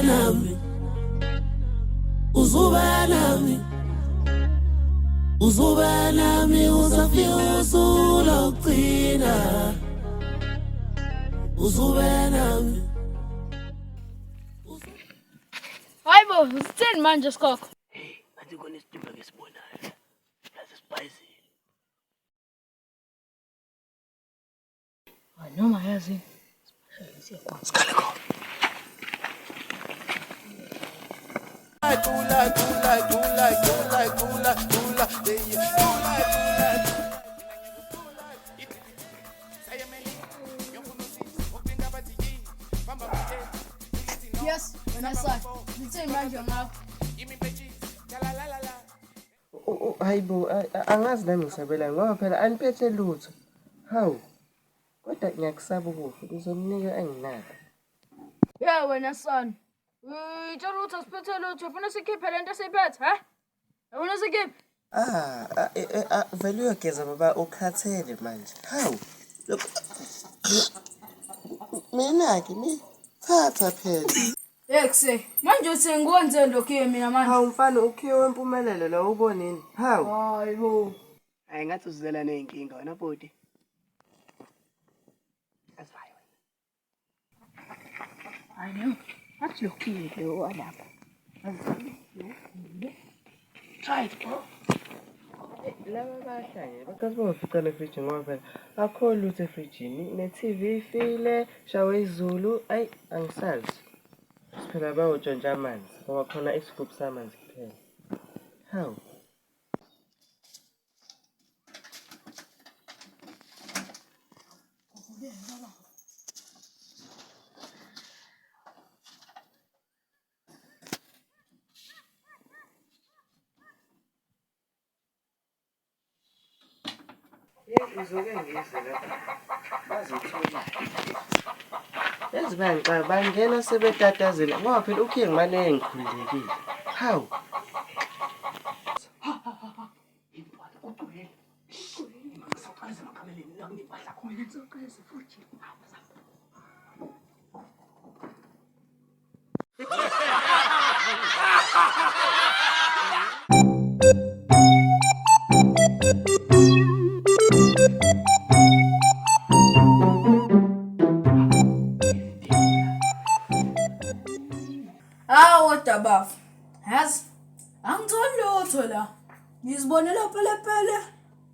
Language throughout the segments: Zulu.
nami uzuba nami uzafika usuku lokugcina uzuba nami. Hayi bo, usithini manje Sikhokho? Hey, ngathi khona isidumbu ngesibonayo. Yazi spicy. Noma yazi. Sikhale khona. Yes, Vanessa. Usithini manje ngakho? Hayibo, angazi nami ngisabela ngoba phela aniphethe lutho. Hawu. Kodwa ngiyakusaba ukufika uzomnika enginakho. Yeah, wena son. Utshela ukuthi asiphethe lutho, ufuna sikhiphe lento esiyiphethe, he? Ufuna sikhiphe? Vele uyogeza baba ukhathele manje. Hawu. Mina thatha phela. Ekuse, manje uthi ngikwenze lokhu mina manje. Hawu mfana ukhiye wempumelelo la ubonini. Hawu. Hayibo. Hayi ngathi uzizela ney'nkinga wena bodi. Asibayo wena. I know. Athi lokhu lo walapha. Try it, bro. Laba bahlanye bakazi bangaficana efrijini ngoba phela akho lutho efrijini ne-TV ifile shawe izulu ayi angisazi siphela bayotshontsha amanzi ngoba khona isigubhu samanzi kuphela. Hawu. Uzoke ngize lapha bazithola yazi bangicaba bangena sebetatazela ngoba phela ukhiye ngimane engikhululekile. Hawu. Kodwa bafu. Yazi, angitholi lutho la. Ngizibonela phela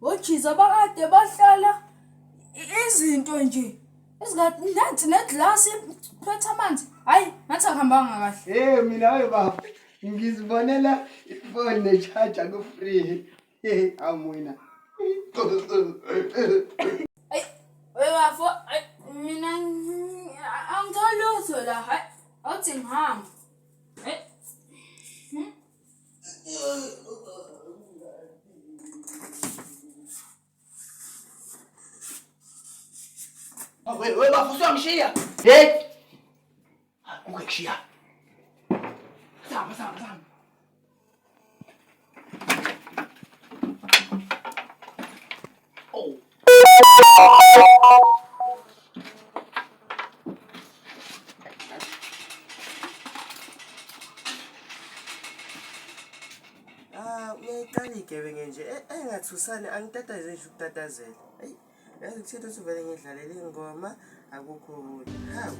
ojiza bakade bahlala izinto nje. Ezingathi nathi neglasi phethe amanzi. Hayi, ngathi akuhambanga kahle. Mina hayi baba ngizibonela ifoni ne-charger ku-free. Awumina. Hey, bafu, mina angitholi lutho la. Hayi, awuthi ngihamba. Hey. Wewe bafu usangishiya. Hey. Ungekushiya. Sama. Oh. Uyayiqala igebenge nje engathusani angitatazeli nje ukutatazela. Hayi, yazi kuthini ukuthi uvele ngidlalele ingoma akukho ukuthi. Hawu.